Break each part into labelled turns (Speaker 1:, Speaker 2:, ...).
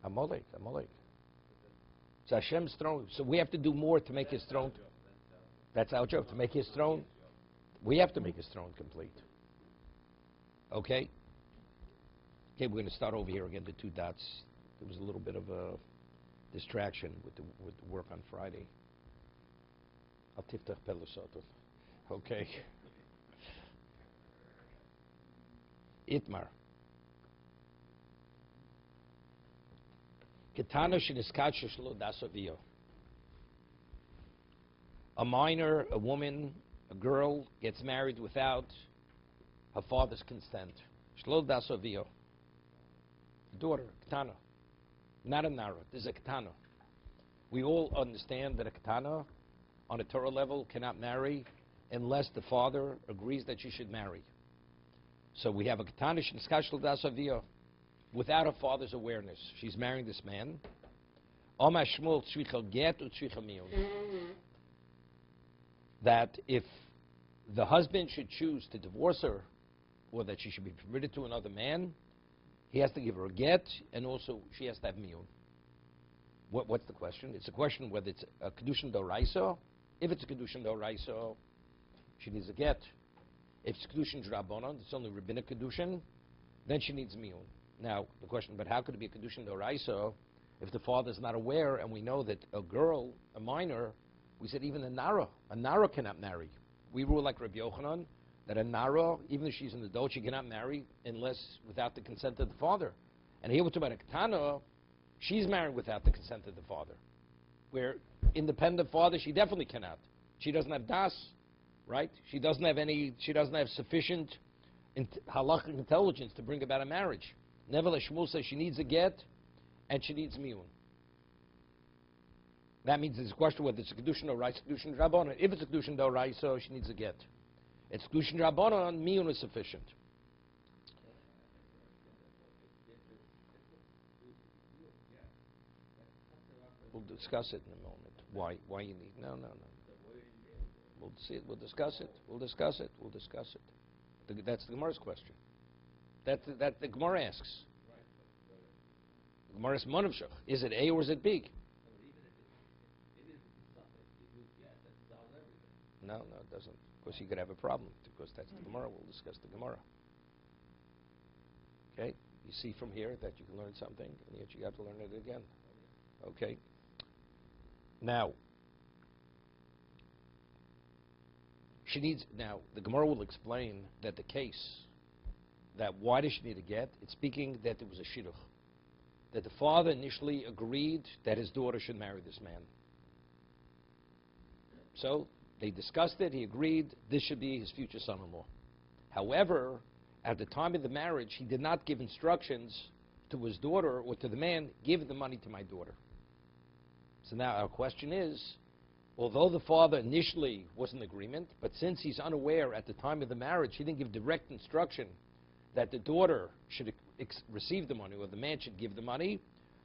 Speaker 1: Amalek. It's Hashem's throne. So we have to do more to make his throne. That's our job, to make his throne. We have to make his throne complete. Okay? Okay, we're going to start over here again, the 2 dots. There was a little bit of a distraction with the work on Friday. Al tiftach pelusotov. Okay. Itmar. Ketana sheniskach shelo dasavio. A minor, a woman, a girl gets married without her father's consent. Shelo dasavio. Daughter, Ketana. Not a Nara. This is a Ketana. We all understand that a Ketana, on a Torah level, cannot marry unless the father agrees that she should marry. So we have a Ketana sheniskach shelo dasavio. Without her father's awareness, she's marrying this man. That if the husband should choose to divorce her, or that she should be permitted to another man, he has to give her a get, and also she has to have miyun. What's the question? It's a question whether it's a kiddushin d'oraisa. If it's a kiddushin d'oraisa, she needs a get. If it's kiddushin d'rabanan, it's only rabbinic kiddushin, then she needs miyun. Now, the question, but how could it be a kiddushin d'oraisa if the father's not aware, and we know that a girl, a minor, we said even a nara cannot marry. We rule like Rabbi Yochanan, that a nara, even if she's an adult, she cannot marry unless without the consent of the father. And here we're talking about a ketana, she's married without the consent of the father. Where independent father, she definitely cannot. She doesn't have das, right? She doesn't have sufficient halachic intelligence to bring about a marriage. Nevertheless, Shmuel says she needs a get, and she needs miyun. That means there's a question whether it's a kiddushin d'oraisa, kiddushin d'rabanan. If it's a kiddushin d'oraisa, she needs a get. It's kiddushin d'rabanan, miyun is sufficient. We'll discuss it in a moment. Why you need? No. We'll see it. We'll discuss it. That's the Gemara's question. That the Gemara asks. The Gemara asks, Monavshach, is it A or is it B? No, it doesn't. Of course, you could have a problem, because that's the Gemara. We'll discuss the Gemara. Okay? You see from here that you can learn something, and yet you have to learn it again. Okay? Now, the Gemara will explain that the case, that why does she need a get? It's speaking that there was a shidduch. That the father initially agreed that his daughter should marry this man. So, they discussed it, he agreed, this should be his future son-in-law. However, at the time of the marriage, he did not give instructions to his daughter or to the man, give the money to my daughter. So now our question is, although the father initially was in agreement, but since he's unaware at the time of the marriage, he didn't give direct instruction that the daughter should receive the money or the man should give the money.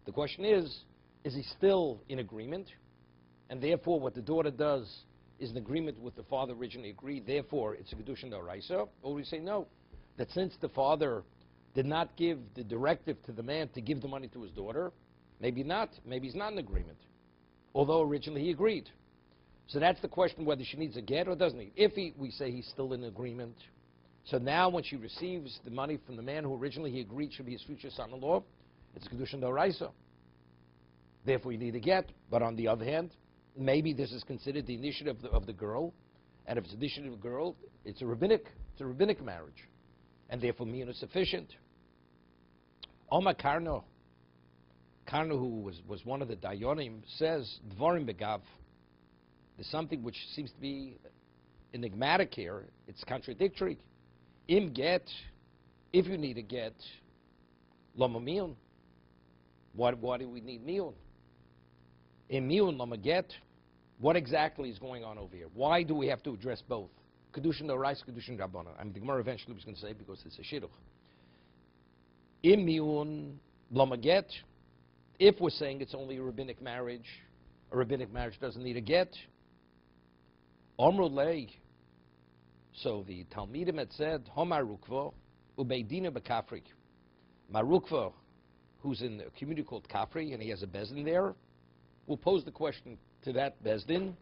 Speaker 1: The question is he still in agreement? And therefore what the daughter does is in agreement with the father originally agreed, therefore it's a kiddushin d'oraisa? Or we say no, that since the father did not give the directive to the man to give the money to his daughter, maybe not, maybe he's not in agreement, although originally he agreed. So that's the question, whether she needs a get or doesn't need. If we say he's still in agreement, so now when she receives the money from the man who originally he agreed should be his future son-in-law, it's kiddushin d'oraisa. Therefore you need a get. But on the other hand, maybe this is considered the initiative of the girl, and if it's the initiative of the girl, it's a rabbinic marriage, and therefore miyun is sufficient. Oma Karno, who was one of the Dayanim, says Dvarim begav. There's something which seems to be enigmatic here. It's contradictory. Im get, if you need a get, lama miyun. Why do we need miyun? In miyun lama get. What exactly is going on over here? Why do we have to address both? Kiddushin d'oraisa, kiddushin d'rabanan. I mean, the Gemara eventually was going to say because it's a shidduch. Im miyun lama get. If we're saying it's only a rabbinic marriage doesn't need a get. Omru lei. So the Talmidim had said, Homar Rukvo, Ubeidina Bekafri. Marukva, who's in a community called Kafri, and he has a bezdin there, will pose the question to that bezdin,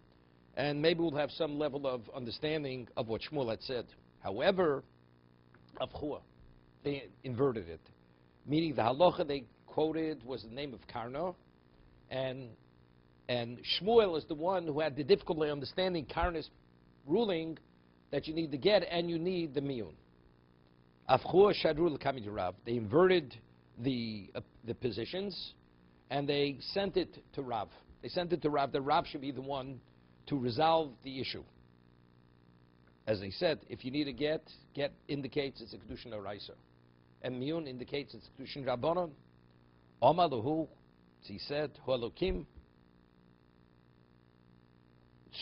Speaker 1: and maybe we'll have some level of understanding of what Shmuel had said. However, Avchua, they inverted it, meaning the halacha they quoted was the name of Karna, and Shmuel is the one who had the difficulty understanding Karna's ruling that you need the get and you need the miyun. Avchua shadru l'kamid Rav. They inverted the positions, and they sent it to Rav. They sent it to Rav. The Rav should be the one to resolve the issue. As they said, if you need a get indicates it's a kiddushin oraisa, and miyun indicates it's a kiddushin rabbanon. Amaluhu, he said, Hoalokim,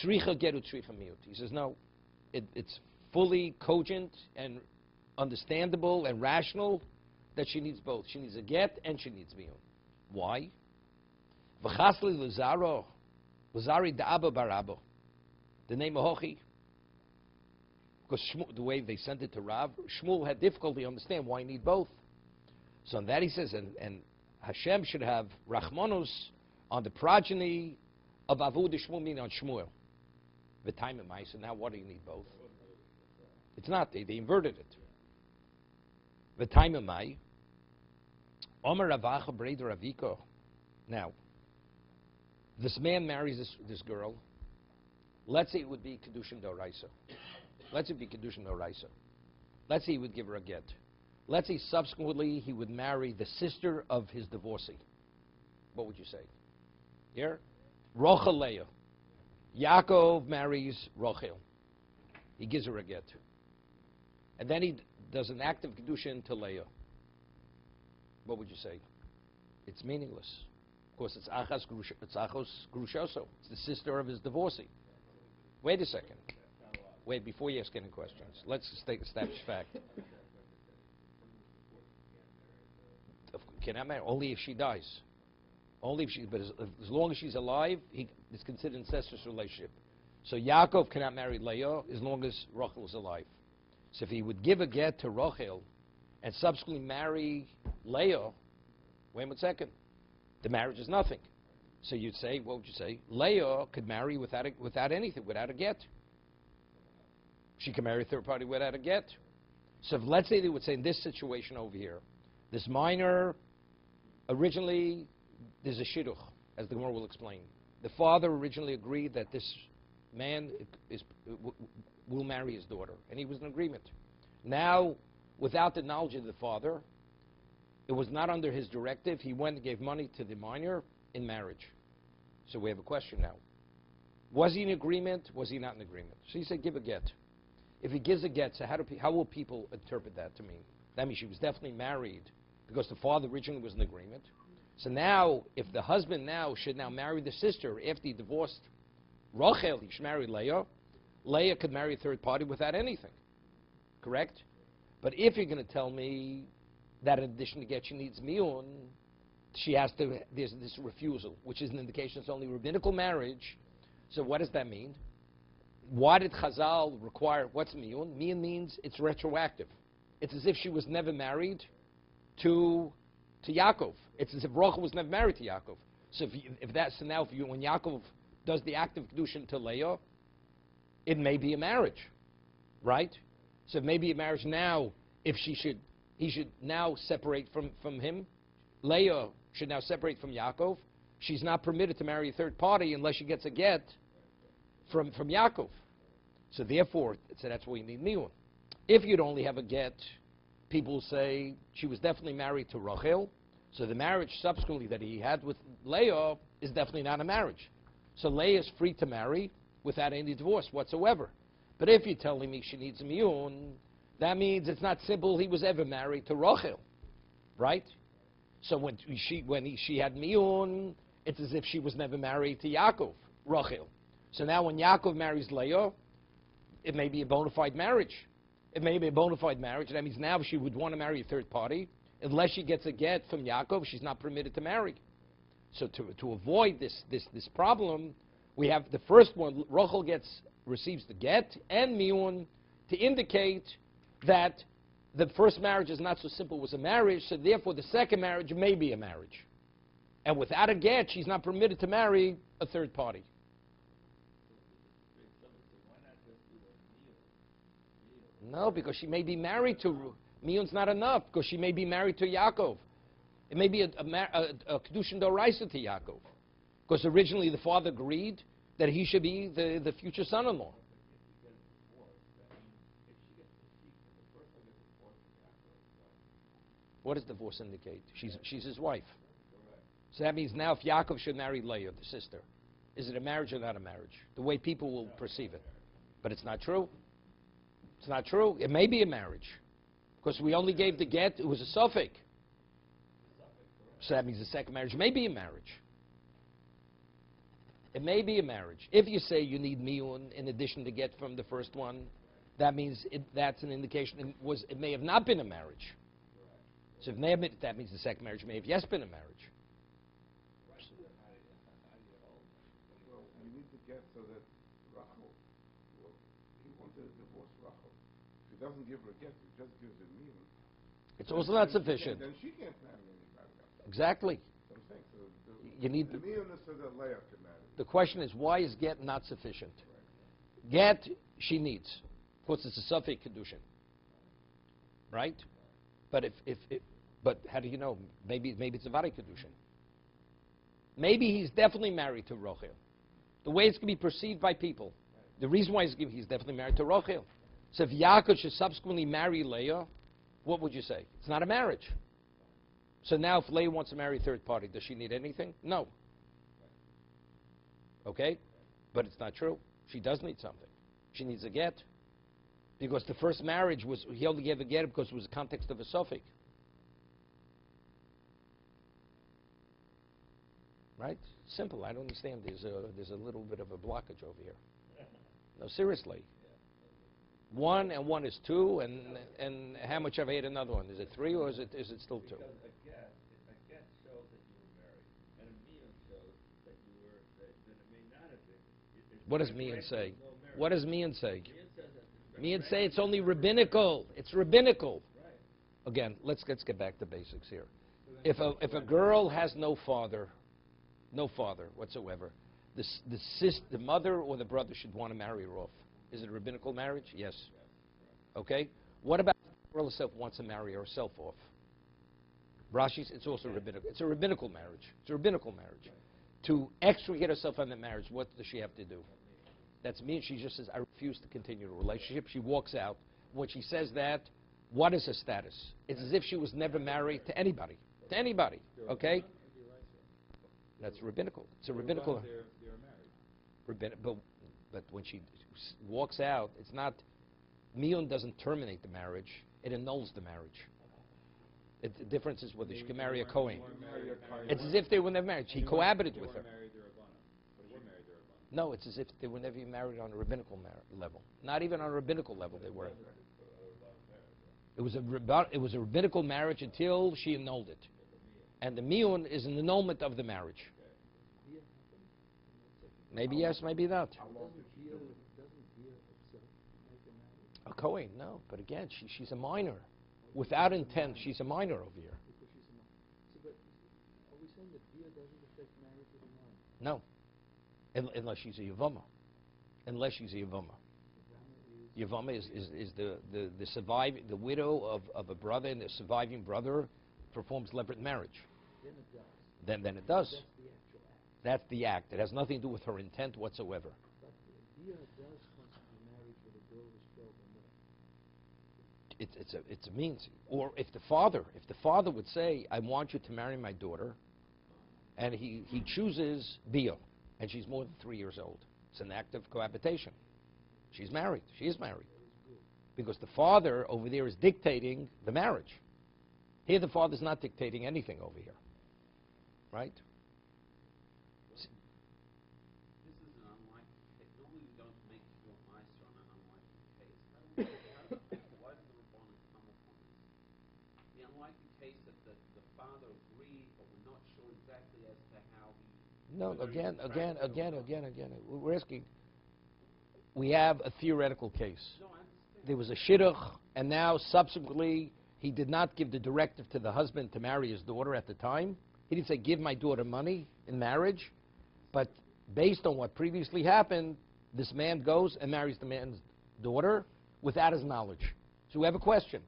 Speaker 1: tzricha geru tzricha miyut. He says no, it's fully cogent and understandable and rational that she needs both. She needs a get and she needs miyun. Why? V'chasli l'zaro, l'zari da'aba barabo. The name of Hochi, because the way they sent it to Rav, Shmuel had difficulty understand why you need both. So on that he says, and Hashem should have Rachmanus on the progeny of Avud Shmuel, meaning on Shmuel. The time of so now what do you need both? It's not, they inverted it. The time of Mai, Omer Ravacha Breda Raviko. Now, this man marries this girl. Let's say it would be kiddushin d'oraisa. Let's say it would be kiddushin d'oraisa. Let's say he would give her a get. Let's say subsequently he would marry the sister of his divorcee. What would you say? Here? Rochel Leah. Yaakov marries Rochel. He gives her a get. And then he does an act of kiddushin to Leah. What would you say? It's meaningless. Of course, it's Achos Grushoso. It's the sister of his divorcee. Wait a second. Wait, before you ask any questions, let's establish fact. Cannot marry only if she dies. Only if she, but as long as she's alive, it's considered incestuous relationship. So Yaakov cannot marry Leah as long as Rachel is alive. So if he would give a get to Rachel and subsequently marry Leah, wait a second, the marriage is nothing. So you'd say, what would you say? Leah could marry without anything, without a get. She can marry a third party without a get. So if, let's say they would say in this situation over here, this minor, originally there's a shidduch, as the Gemara will explain. The father originally agreed that this man will marry his daughter, and he was in agreement. Now, without the knowledge of the father, it was not under his directive, he went and gave money to the minor in marriage. So we have a question now. Was he in agreement? Was he not in agreement? So he said, give a get. If he gives a get, so how will people interpret that to mean? That means she was definitely married because the father originally was in agreement. So now, if the husband now should now marry the sister after he divorced Rachel, he should marry Leah. Leah could marry a third party without anything. Correct? But if you're going to tell me that in addition to get she needs miyun, she has to, there's this refusal, which is an indication it's only rabbinical marriage. So what does that mean? Why did Chazal require, what's miyun? Miyun means it's retroactive. It's as if she was never married to Yaakov. It's as if Rachel was never married to Yaakov. So when Yaakov does the act of kiddushin to Leah, it may be a marriage, right? So it may be a marriage now. If he should now separate from him. Leah should now separate from Yaakov. She's not permitted to marry a third party unless she gets a get from Yaakov. So therefore, that's why you need miyun. If you'd only have a get, people will say she was definitely married to Rachel. So the marriage subsequently that he had with Leah is definitely not a marriage. So Leah is free to marry without any divorce whatsoever. But if you're telling me she needs miyun, that means it's not simple he was ever married to Rachel, right? So when she had miyun, it's as if she was never married to Yaakov, Rachel. So now when Yaakov marries Leah, it may be a bona fide marriage. It may be a bona fide marriage. That means now she would want to marry a third party. Unless she gets a get from Yaakov, she's not permitted to marry. So to avoid this problem, we have the first one, Rachel receives the get and miyun to indicate that the first marriage is not so simple as a marriage, so therefore the second marriage may be a marriage. And without a get, she's not permitted to marry a third party. No, because she may be married to... Miyun's not enough, because she may be married to Yaakov. It may be a kiddushin d'oraisa to Yaakov. Because originally the father agreed that he should be the future son-in-law. What does divorce indicate? She's his wife. So that means now if Yaakov should marry Leah, the sister, is it a marriage or not a marriage? The way people will perceive it. But it's not true. It's not true. It may be a marriage. Because we only gave the get, it was a suffix. So that means the second marriage may be a marriage. It may be a marriage. If you say you need miyun in addition to get from the first one, that means that's an indication it may have not been a marriage. So if that means the second marriage may have yes been a marriage.
Speaker 2: Well, we need to get so that Rachel, he wanted to divorce Rachel. If he doesn't give her a get, he just gives her miyun.
Speaker 1: It's also not sufficient.
Speaker 2: Then she can't marry anybody else.
Speaker 1: Exactly.
Speaker 2: So I'm saying, so
Speaker 1: You need
Speaker 2: the miyun is so that Leah can marry.
Speaker 1: The question is, why is get not sufficient? Get, she needs. Of course, it's a suffix kiddushin. Right? But but how do you know? Maybe it's a vare kiddushin. Maybe he's definitely married to Rochel. The way it's going to be perceived by people. The reason why he's definitely married to Rochel. So if Yaakov should subsequently marry Leah, what would you say? It's not a marriage. So now if Leah wants to marry a third party, does she need anything? No. Okay? But it's not true. She does need something. She needs a get. Because the first marriage he only gave a get because it was the context of a suffix. Right? Simple. I don't understand. There's a little bit of a blockage over here. No, seriously. 1 and 1 is 2, and how much have I had another one? Is it 3 or is it still 2?
Speaker 3: Because a get shows that you were married, and a miyun shows that you were that it may not have been.
Speaker 1: What does miyun say? What does miyun say?
Speaker 3: Miyun
Speaker 1: Miyun say it's only rabbinical. It's rabbinical.
Speaker 3: Right.
Speaker 1: Again, let's get back to basics here. If a girl has no father whatsoever, the mother or the brother should want to marry her off. Is it a rabbinical marriage? Yes. Okay. What about if the girl herself wants to marry herself off? Rashi's, it's also rabbinical. It's a rabbinical marriage. It's a rabbinical marriage. To extricate herself from that marriage, what does she have to do? That's me. She just says, I refuse to continue the relationship. She walks out. When she says that, what is her status? It's as if she was never married to anybody. To anybody. Okay? That's rabbinical. It's a rabbinical.
Speaker 3: They're married.
Speaker 1: But when she walks out, it's not. Miyun doesn't terminate the marriage. It annuls the marriage. The difference is whether she can marry a Kohen. It's as if they were never married. She cohabited with her. No, it's as if they were never married on a rabbinical level. Not even on a rabbinical level they were. It was a rabbinical marriage until she annulled it. And the miyun is an annulment of the marriage. Maybe yes, maybe not. A Kohen, no. But again, she's a minor. Without intent, she's a minor over here. No. Unless she's a Yavama. Unless she's a Yavama. Yavama is the widow of a brother, and the surviving brother performs levirate marriage. Then it does. That's the act. It has nothing to do with her intent whatsoever. It's a means. Or if the father would say, I want you to marry my daughter, and he chooses Bia, and she's more than 3 years old. It's an act of cohabitation. She's married. She is married. Because the father over there is dictating the marriage. Here the father's not dictating anything over here. Right?
Speaker 4: This is an unlikely case. Normally we don't make your meister on an unlikely case. Why did the Rabbanan come upon this? The unlikely case that the father agreed, but we're not sure exactly as to how he...
Speaker 1: No, again. We're asking. We have a theoretical case.
Speaker 4: No, I understand.
Speaker 1: there was a shidduch, and now subsequently he did not give the directive to the husband to marry his daughter at the time. He didn't say, give my daughter money in marriage, but based on what previously happened, this man goes and marries the man's daughter without his knowledge. So we have a question.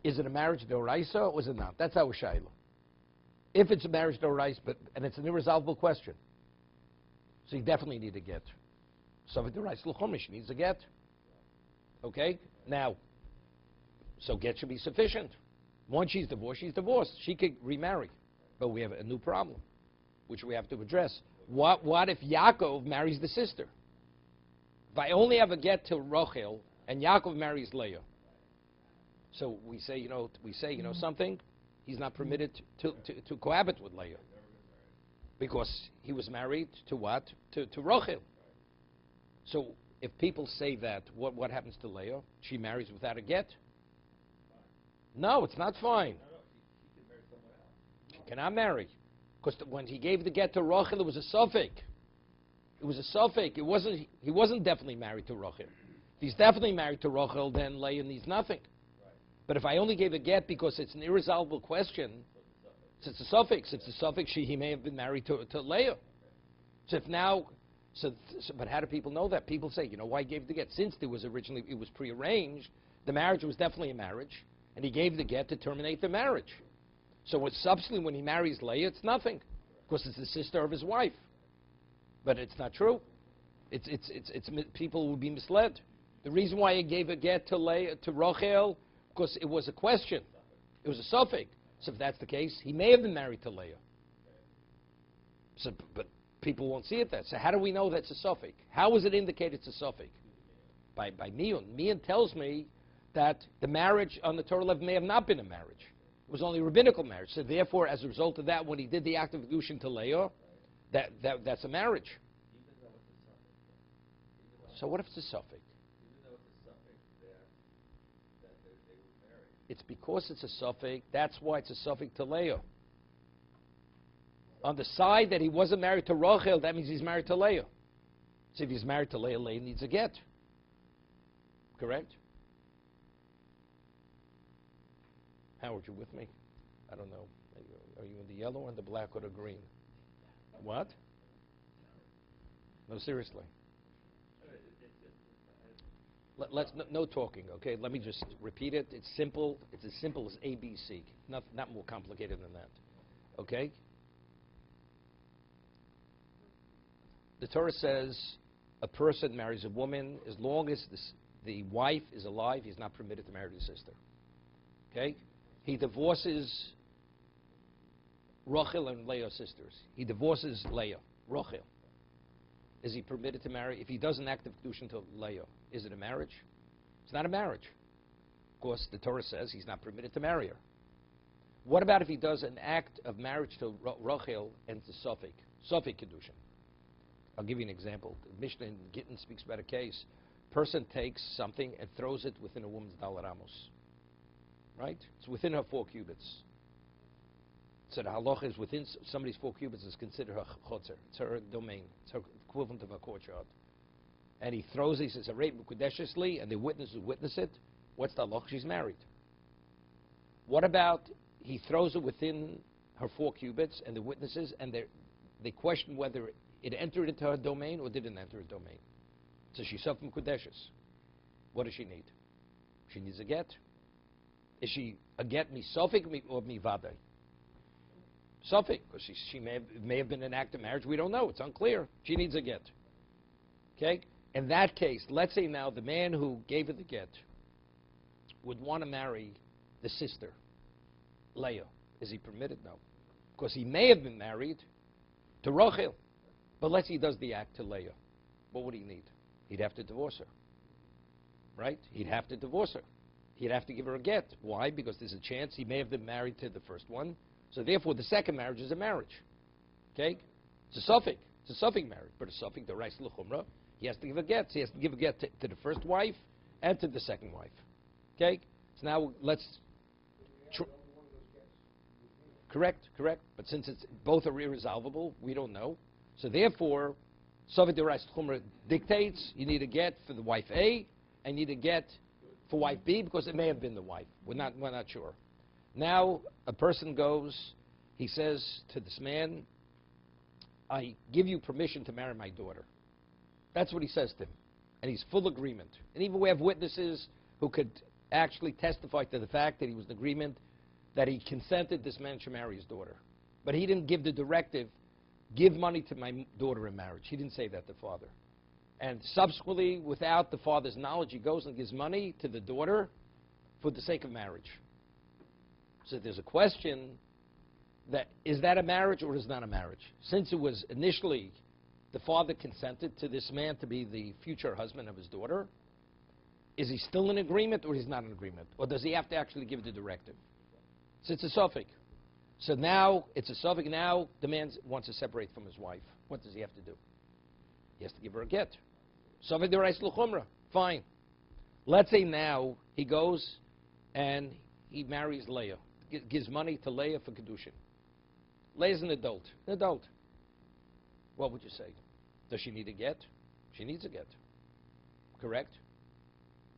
Speaker 1: Is it a marriage d'oraisa or is it not? That's our shayla. If it's a marriage d'oraisa, and it's an irresolvable question, so you definitely need a get. So if d'oraisa l'chumash needs a get. Okay? Now, so get should be sufficient. Once she's divorced. She could remarry. But we have a new problem, which we have to address. What if Yaakov marries the sister? If I only have a get to Rachel and Yaakov marries Leah, so we say, something, he's not permitted to cohabit with Leah because he was married to what? To Rachel. So if people say that, what happens to Leah? She marries without a get? No, it's not fine. She cannot marry. Because when he gave the get to Rachel, it was a suffix. It was a suffix. He wasn't definitely married to Rachel. If he's definitely married to Rachel, then Leah needs nothing. Right. But if I only gave a get because it's an irresolvable question, so it's a suffix. It's a suffix. He may have been married to Leah. So if now, but how do people know that? People say, why he gave the get? Since it was prearranged, the marriage was definitely a marriage, and he gave the get to terminate the marriage. So subsequently, when he marries Leah, it's nothing, because it's the sister of his wife. But it's not true. People will be misled. The reason why he gave a get to Rachel, because it was a question. It was a suffix. So if that's the case, he may have been married to Leah. So, but people won't see it that. So how do we know that's a suffix? How is it indicated it's a suffix? By Miyun. Miyun tells me that the marriage on the Torah level may have not been a marriage. It was only a rabbinical marriage. So therefore, as a result of that, when he did the act of kiddushin to Leah, that's a marriage. So what if it's a suffix? It's because it's a suffix. That's why it's a suffix to Leah. On the side that he wasn't married to Rachel, that means he's married to Leah. So if he's married to Leah, Leah needs a get. Correct? Howard, you with me? I don't know. Are you in the yellow or the black or the green? What? No, seriously. No talking, okay? Let me just repeat it. It's simple. It's as simple as ABC. Not more complicated than that. Okay? The Torah says a person marries a woman as long as the wife is alive, he's not permitted to marry the sister. Okay? He divorces Rachel and Leah's sisters. He divorces Leah, Rachel. Is he permitted to marry? If he does an act of kiddushin to Leah, is it a marriage? It's not a marriage. Of course, the Torah says he's not permitted to marry her. What about if he does an act of marriage to Rachel and to Suffolk kiddushin? I'll give you an example. The Mishnah in Gittin speaks about a case. Person takes something and throws it within a woman's dalar amos. Right? It's within her 4 cubits. So the halacha is within somebody's 4 cubits is considered her chotzer. It's her domain. It's her equivalent of a courtyard. And he throws it, he says, a rape mukudeshesly, and the witnesses witness it. What's the halacha? She's married. What about he throws it within her 4 cubits, and the witnesses, and they question whether it entered into her domain or didn't enter her domain. So she's self mukudeshes. What does she need? She needs a get. Is she a get mi sofik or mi vaday? Sofik, because she may have been an act of marriage. We don't know. It's unclear. She needs a get. Okay? In that case, let's say now the man who gave her the get would want to marry the sister, Leah. Is he permitted? No. Because he may have been married to Rachel. But let's say he does the act to Leah. What would he need? He'd have to divorce her. Right? He'd have to divorce her. He'd have to give her a get. Why? Because there's a chance he may have been married to the first one. So therefore, the second marriage is a marriage. Okay? It's a suffix. It's a suffix marriage. But a suffix, the reis l'chumra, he has to give a get. So he has to give a get to the first wife and to the second wife. Okay? So now let's... Correct. But since both are irresolvable, we don't know. So therefore, suffix the reis l'chumra dictates you need a get for the wife A, and you need a get for wife B because it may have been the wife. We're not sure. Now a person goes, he says to this man, I give you permission to marry my daughter. That's what he says to him. And he's full agreement. And even we have witnesses who could actually testify to the fact that he was in agreement, that he consented this man should marry his daughter. But he didn't give the directive, give money to my daughter in marriage. He didn't say that to the father. And subsequently, without the father's knowledge, he goes and gives money to the daughter for the sake of marriage. So there's a question, that is that a marriage or is not a marriage? Since it was initially the father consented to this man to be the future husband of his daughter, is he still in agreement or he's not in agreement? Or does he have to actually give the directive? So it's a suffix. So now it's a suffix. Now the man wants to separate from his wife. What does he have to do? He has to give her a get. Suffix d'oraisa l'chumra. Fine. Let's say now he goes and he marries Leah. Gives money to Leah for kiddushin. Leah's an adult. An adult. What would you say? Does she need a get? She needs a get. Correct?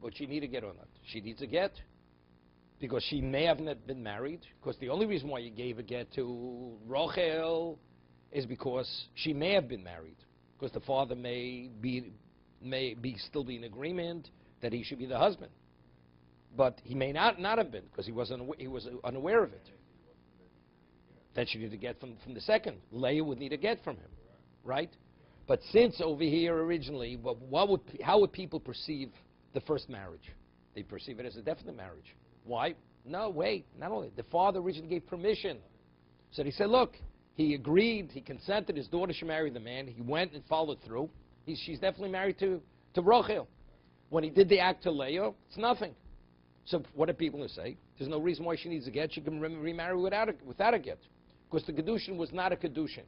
Speaker 1: Would she need a get or not? She needs a get because she may have not been married. Because the only reason why you gave a get to Rachel is because she may have been married. Because the father may still be in agreement that he should be the husband. But he may not have been because he was unaware of it. That she needed a get from the second. Leah would need a get from him. Right? But since over here originally, how would people perceive the first marriage? They perceive it as a definite marriage. Why? No, wait. Not only. The father originally gave permission. So he said, look, he agreed, he consented, his daughter should marry the man. He went and followed through. She's definitely married to Rachel. When he did the act to Leah, it's nothing. So what are people going to say? There's no reason why she needs a get. She can remarry without a get. Because the kiddushin was not a kiddushin.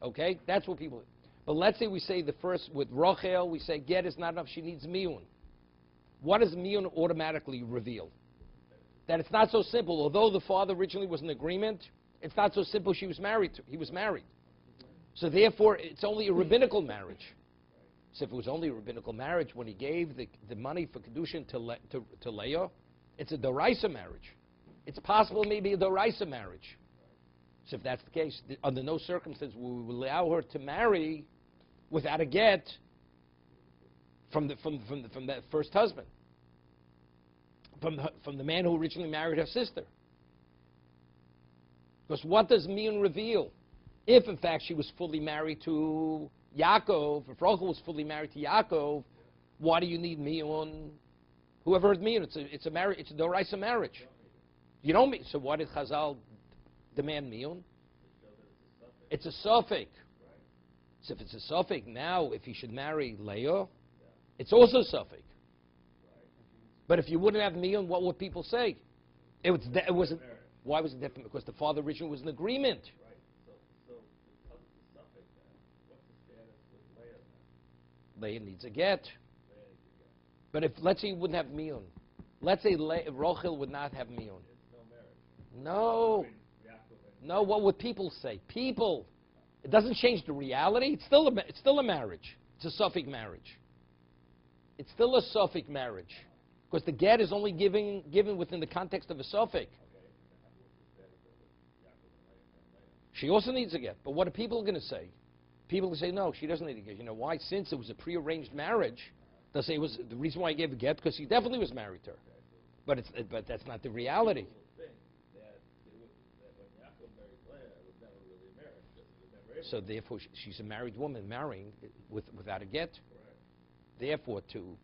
Speaker 1: Okay? That's what people... But let's say we say the first, with Rachel, we say get is not enough, she needs miyun. What does miyun automatically reveal? That it's not so simple. Although the father originally was in agreement, it's not so simple he was married. So therefore, it's only a rabbinical marriage. So if it was only a rabbinical marriage, when he gave the money for kiddushin to Leah, it's a d'oraisa marriage. It's possible maybe a d'oraisa marriage. So if that's the case, under no circumstance will we allow her to marry without a get from that first husband, from the man who originally married her sister. Because what does miyun reveal? If in fact she was fully married to Yaakov, if Rachel was fully married to Yaakov, why do you need miyun? Whoever heard miyun, it's a marriage. It's a d'oraisa marriage. You don't mean. So why did Chazal demand miyun? It's a suffix. So if it's a suffix, now if he should marry Leah, it's also a suffix. But if you wouldn't have miyun, what would people say? Why was it different? Because the father originally was in agreement.
Speaker 3: So because of the suffix, then, what's the status with Leah then?
Speaker 1: Leah needs a get. But if, let's say, you wouldn't have miyun. Let's say Rachel would not have miyun.
Speaker 3: It's no marriage.
Speaker 1: No. No, what would people say? People. It doesn't change the reality. It's still a marriage. It's a suffix marriage. It's still a suffix marriage. Because the get is only given within the context of a suffix. She also needs a get. But what are people going to say? People will say, no, she doesn't need a get. You know why? Since it was a prearranged marriage, they'll say it was the reason why he gave a get because he definitely was married to her. But that's not the reality. So therefore, she's a married woman marrying without a get. Therefore, to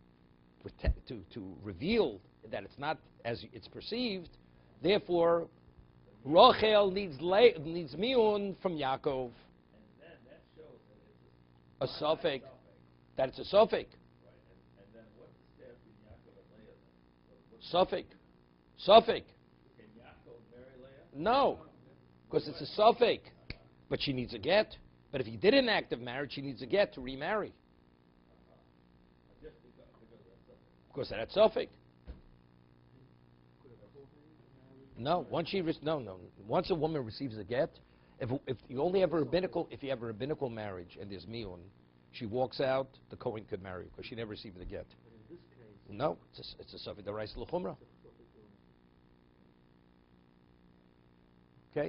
Speaker 1: reveal that it's not as it's perceived, therefore, Rachel needs miyun from Yaakov.
Speaker 3: And then that shows that it's
Speaker 1: a suffix. That it's a suffix.
Speaker 3: Right. And then what's the status between Yaakov and Leah then?
Speaker 1: Suffix. Suffix.
Speaker 3: Can Yaakov marry Leah?
Speaker 1: No, because it's a suffix. But she needs a get. But if he did an act of marriage, she needs a get to remarry.
Speaker 3: Just because of that suffix.
Speaker 1: Because of that suffix. No, once a woman receives a get, if you only have a rabbinical marriage and there's miyun, she walks out, the Kohen could marry because she never received the get. No, it's a suffix deraisa l'chumra. Okay,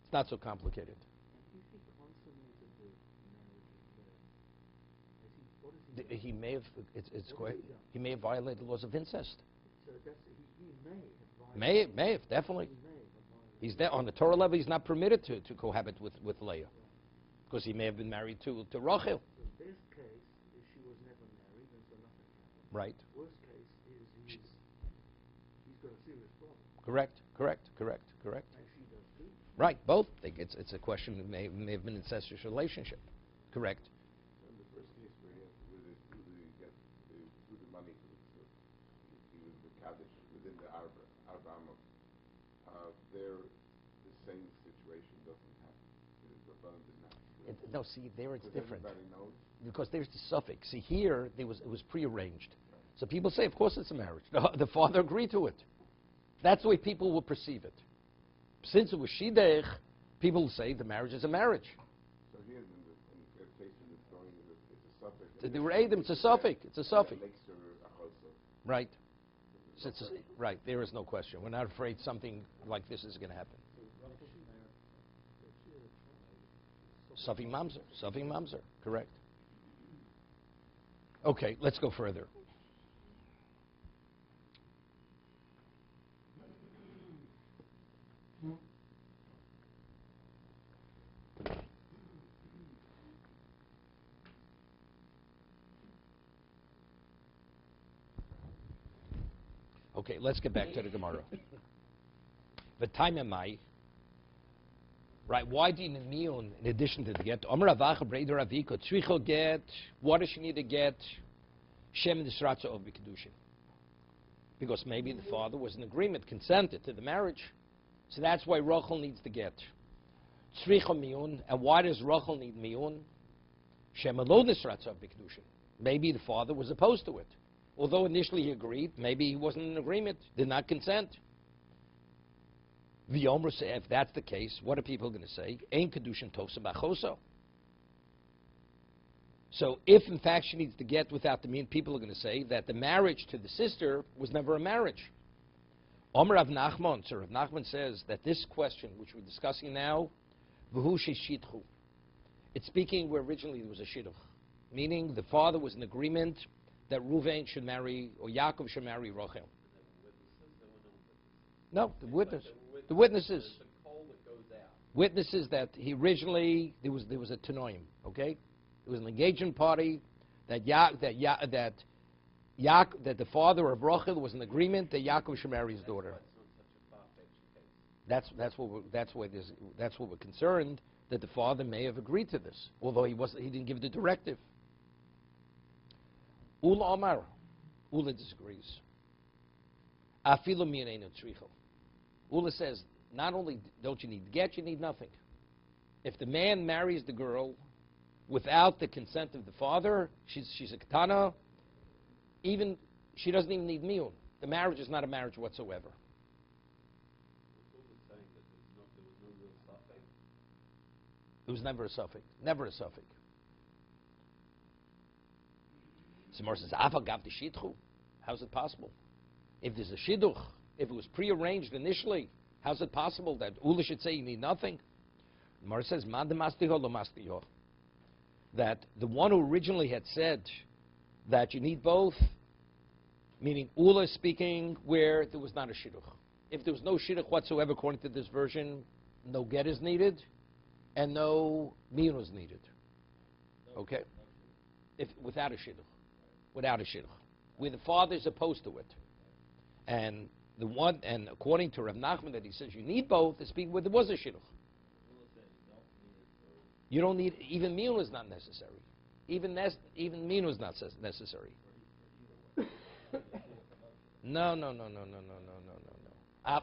Speaker 1: it's not so complicated. He may have. It's quite. He may have violated the laws of incest.
Speaker 5: So he may have
Speaker 1: May have definitely.
Speaker 5: He may have violated.
Speaker 1: He's there on the Torah level. He's not permitted to cohabit with Leah, because he may have been married to Rachel.
Speaker 5: So best case is she was never married, and so nothing happened.
Speaker 1: Right.
Speaker 5: Worst case is he's got a serious problem,
Speaker 1: Correct.
Speaker 5: and she does too.
Speaker 1: Right. Both. It's a question. It may have been an incestuous relationship. Correct.
Speaker 2: In the first case where he get through the money to he was the Kaddish within the Arba Amot. There, the same situation doesn't happen. The Rabbanan did not.
Speaker 1: No, see, there it's different.
Speaker 2: Everybody knows.
Speaker 1: Because there's the suffix. See, here it was prearranged. So people say, of course it's a marriage. The father agreed to it. That's the way people will perceive it. Since it was shidduch, people will say the marriage is a marriage.
Speaker 2: So here, in the case in the story, it's a suffix.
Speaker 1: The Re'edim, it's a suffix. It's a suffix.
Speaker 2: Makes her a chosa.
Speaker 1: Right. So right. There is no question. We're not afraid something like this is going to happen. Suffix mamzer. Suffix mamzer. Correct. Okay, let's go further. Okay, let's get back to the Gemara. V'taimamai. Right, why do you need miyun in addition to the get? Omer avacha breder aviko tzricho get. What does she need to get? Shem nisratza of kiddushin. Because maybe the father was in agreement, consented to the marriage. So that's why Rachel needs to get. Tzricho miyun. And why does Rachel need miyun? Shem lo nisratza of kiddushin. Maybe the father was opposed to it. Although initially he agreed, maybe he wasn't in agreement, did not consent. V'yomer say, if that's the case, what are people going to say? Ein kiddushin tofsa b'choso. So if in fact she needs to get without the mean, people are going to say that the marriage to the sister was never a marriage. Omer Rav Nachman, so Rav Nachman says that this question, which we're discussing now, v'hu sheshitchu. It's speaking where originally there was a shidduch, meaning the father was in agreement that Reuven should marry, or Yaakov should marry Rachel. No, the witnesses. Witnesses that he originally there was a tanoim. Okay, it was an engagement party that the father of Rachel was in agreement that Yaakov should marry his daughter. That's what we're concerned, that the father may have agreed to this, although he didn't give the directive. Ula Amar, Ula disagrees. Afilu miyaneinu tzricho. Ula says, not only don't you need get, you need nothing. If the man marries the girl without the consent of the father, she's a katana. Even she doesn't even need miyun. The marriage is not a marriage whatsoever. It was never a suffix. Never a suffix. Simar says, "Afagav the shidduch." How's it possible? If there's a shidduch, if it was prearranged initially, how's it possible that Ula should say you need nothing? Simar says, "Man de mastiho lo mastiho." That the one who originally had said that you need both, meaning Ula is speaking where there was not a shidduch. If there was no shidduch whatsoever, according to this version, no get is needed, and no miyun is needed. Okay, if without a shidduch. Without a shidduch, where the father is opposed to it, and according to Rav Nachman that he says you need both, is speaking where there was a shidduch. You don't need even miyun is not necessary. Even miyun is not necessary. No.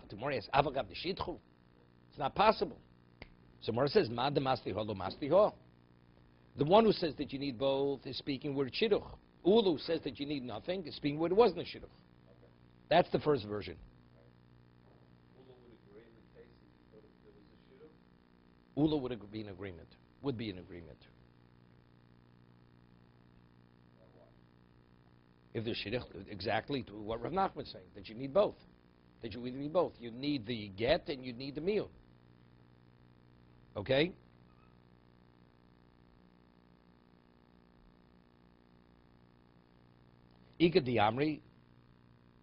Speaker 1: Tomorrow is avagav the shidduch. It's not possible. So Mora says mad mastiho lo mastiho. The one who says that you need both is speaking where it's shidduch. Ulu says that you need nothing, is speaking where there wasn't a shidduch. That's the first version. Ulu would be in agreement. Would be in agreement. If there's shidduch, exactly to what Rav Nachman is saying, that you need both. That you need both. You need the get and you need the miyun. Okay? Ika Diamri,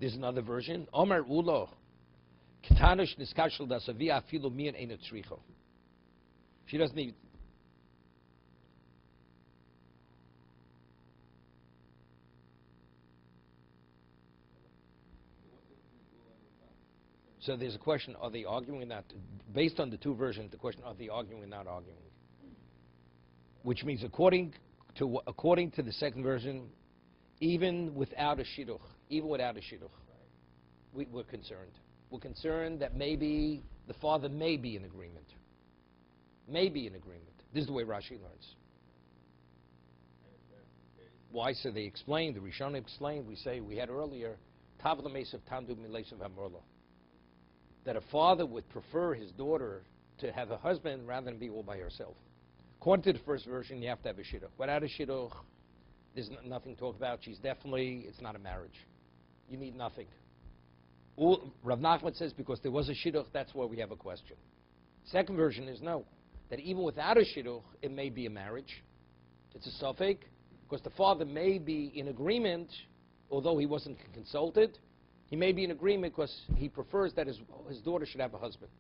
Speaker 1: there's another version. Omer Ulo, Ketanush Niskashel Dasavia Afilu Mian Einot Tzricho. She doesn't need. So there's a question, are they arguing that? Based on the two versions, the question, are they arguing or not arguing? Which means according to the second version, even without a shidduch, we're concerned. We're concerned that maybe the father may be in agreement. Maybe in agreement. This is the way Rashi learns. Why? So they explained, the Rishonim explained, we had earlier, Tavla Mesav Tandu Milesav Hamorlo. That a father would prefer his daughter to have a husband rather than be all by herself. According to the first version, you have to have a shidduch. Without a shidduch, there's nothing to talk about. It's not a marriage. You need nothing. Rav Nachman says because there was a shidduch, that's why we have a question. Second version is no. That even without a shidduch, it may be a marriage. It's a suffix, because the father may be in agreement, although he wasn't consulted. He may be in agreement because he prefers that his daughter should have a husband.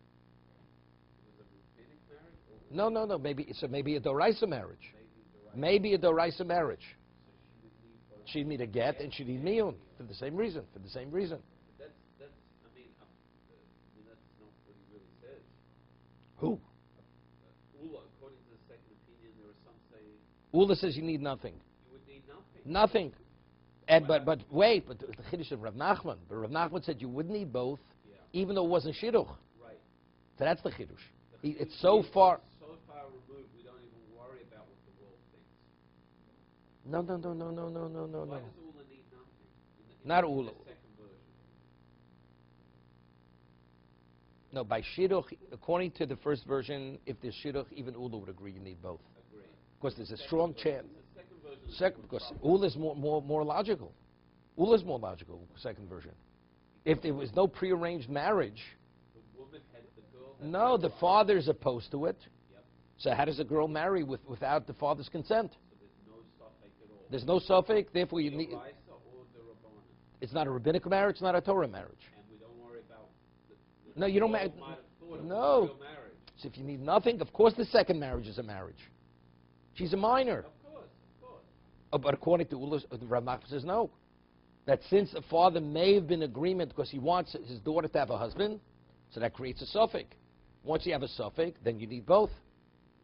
Speaker 1: No. Maybe a doraisa marriage. Maybe a doraisa marriage. She'd need a get and she'd need miyun for the same reason.
Speaker 4: That's not what he really says.
Speaker 1: Who?
Speaker 4: Ula, according to the second opinion, there are some say
Speaker 1: Ula says you need nothing.
Speaker 4: you would need nothing.
Speaker 1: Nothing. And but the chiddush of Rav Nachman. But Rav Nachman said you would need both, even though it wasn't shidduch.
Speaker 4: Right.
Speaker 1: So that's the chiddush. It's so far.
Speaker 4: So far removed, we don't even worry about what the world thinks.
Speaker 1: No.
Speaker 4: Why does Ula need nothing?
Speaker 1: Not
Speaker 4: in
Speaker 1: Ula.
Speaker 4: the second version.
Speaker 1: No, by shidduch, according to the first version, if there's shidduch, even Ula would agree you need both.
Speaker 4: Agreed.
Speaker 1: Because there's a strong chance.
Speaker 4: The second version.
Speaker 1: Second, because Ula is more logical. Ula is more logical, second version. If there was no prearranged marriage,
Speaker 4: The woman had the girl. Had
Speaker 1: no, the father is opposed to it.
Speaker 4: Yep.
Speaker 1: So how does a girl marry without the father's consent?
Speaker 4: So there's no suffix at all.
Speaker 1: There's no suffix, therefore you need.
Speaker 4: The Raisa or the Rabbanan.
Speaker 1: It's not a rabbinic marriage, it's not a Torah marriage.
Speaker 4: And we don't worry about the
Speaker 1: No, you don't
Speaker 4: world
Speaker 1: marry.
Speaker 4: might have thought it
Speaker 1: No.
Speaker 4: was a real marriage.
Speaker 1: So if you need nothing, of course the second marriage is a marriage. She's a minor.
Speaker 4: Of course.
Speaker 1: But according to Ula, Rav Nachman says no. That since a father may have been in agreement because he wants his daughter to have a husband, so that creates a suffix. Once you have a suffix, then you need both.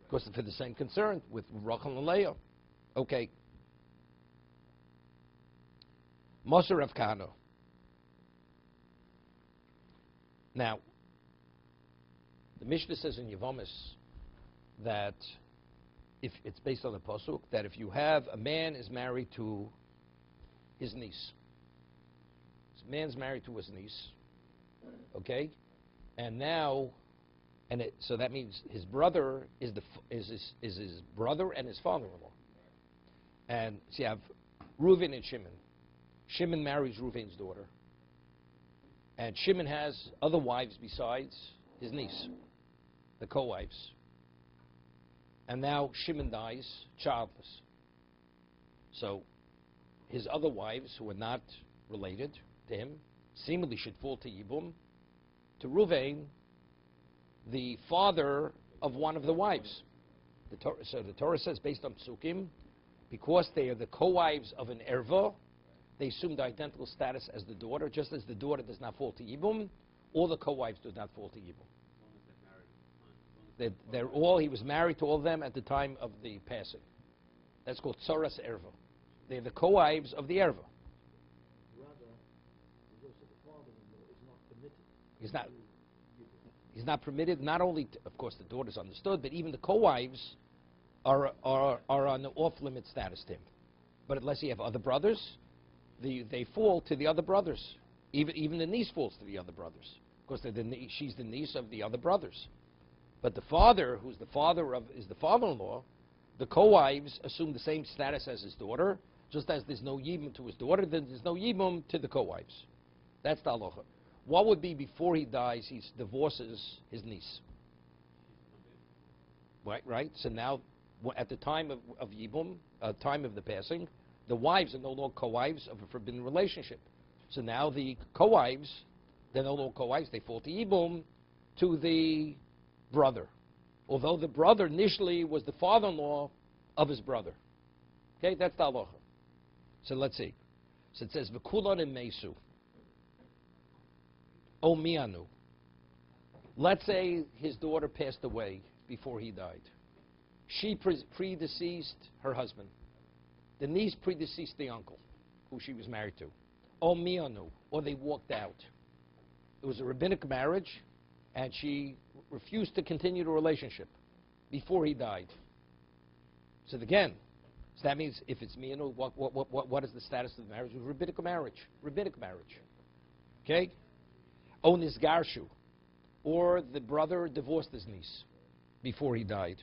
Speaker 1: Because for the same concern with Rachel and Leah. Okay. Moser Rav Kahana. Now, the Mishnah says in Yevomis that if it's based on the pasuk that if you have a man is married to his niece, this man's married to his niece, okay, and now, so that means his brother is his brother and his father-in-law, and so you have Reuven and Shimon. Shimon marries Reuven's daughter, and Shimon has other wives besides his niece, the co-wives. And now Shimon dies childless. So his other wives, who are not related to him, seemingly should fall to Yibum, to Reuven, the father of one of the wives. So the Torah says, based on Psukim, because they are the co-wives of an erva, they assume the identical status as the daughter, just as the daughter does not fall to Yibum, all the co-wives do not fall to Yibum. He was married to all of them at the time of the passing. That's called Tzoras Erva. They're the co-wives of the Erva.
Speaker 5: Rather, because the father-in-law is not permitted.
Speaker 1: He's not permitted, not only, of course, the daughter's understood, but even the co-wives are on the off-limit status to him. But unless you have other brothers, they fall to the other brothers. Even the niece falls to the other brothers, because she's the niece of the other brothers. But the father, is the father-in-law, the co-wives assume the same status as his daughter, Just as there's no yibum to his daughter, then there's no yibum to the co-wives. That's the halacha. What would be before he dies? He divorces his niece. Right? So now, at the time of yibum, time of the passing, the wives are no longer co-wives of a forbidden relationship. So now the co-wives, they're no longer co-wives, they fall to yibum to the brother. Although the brother initially was the father-in-law of his brother. Okay, that's the halacha. So let's see. So it says, V'kulon and Mesu. O mianu. Let's say his daughter passed away before he died. She predeceased her husband. The niece predeceased the uncle, who she was married to. O mianu. Or they walked out. It was a rabbinic marriage, and she refused to continue the relationship before he died. So again, so that means if it's mianu, what is the status of the marriage? It was rabbinic marriage. Rabbinic marriage. Okay? O nisgarshu. Or the brother divorced his niece before he died.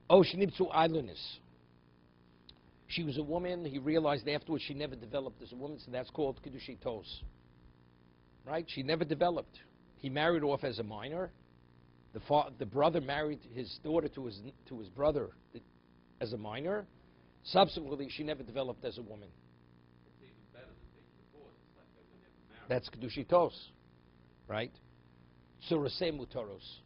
Speaker 1: O shnibtzu ailunis. She was a woman. He realized afterwards she never developed as a woman, so that's called kiddushin tos. Right? She never developed. He married off as a minor. The brother married his daughter to his brother as a minor. Subsequently, she never developed as a woman.
Speaker 4: It's even better than being divorced. It's like they were never married.
Speaker 1: That's kiddushin tos. Right? Surasei mutaros.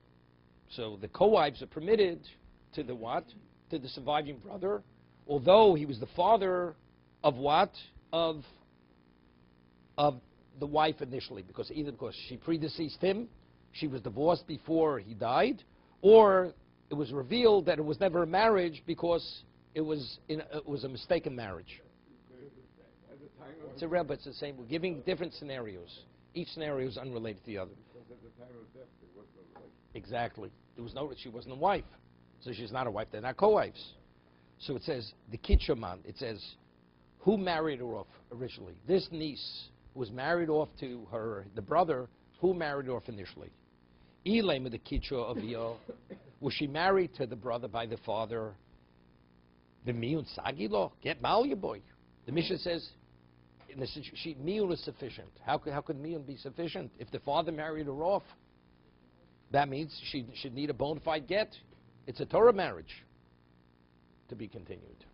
Speaker 1: So the co-wives are permitted to the what? To the surviving brother, although he was the father of what? Of the wife initially, because either because she predeceased him, she was divorced before he died, or it was revealed that it was never a marriage because it was a mistaken marriage.
Speaker 2: At the time of
Speaker 1: It's a rebbe, it's the same. We're giving different scenarios. Each scenario is unrelated to the other.
Speaker 2: because at the time of death there was no relation.
Speaker 1: Exactly. There was no, she wasn't a wife. So she's not a wife, they're not co-wives. So it says, the Kitchaman, it says, who married her off originally? This niece was married off to the brother, who married her off initially. Ilema the Kitcha of Yo, was she married to the brother by the father? The Miyun Sagilo, get Malia boy. The Mishnah says, Miyun is sufficient. How could Miyun be sufficient? If the father married her off, that means she should need a bona fide get. It's a Torah marriage to be continued.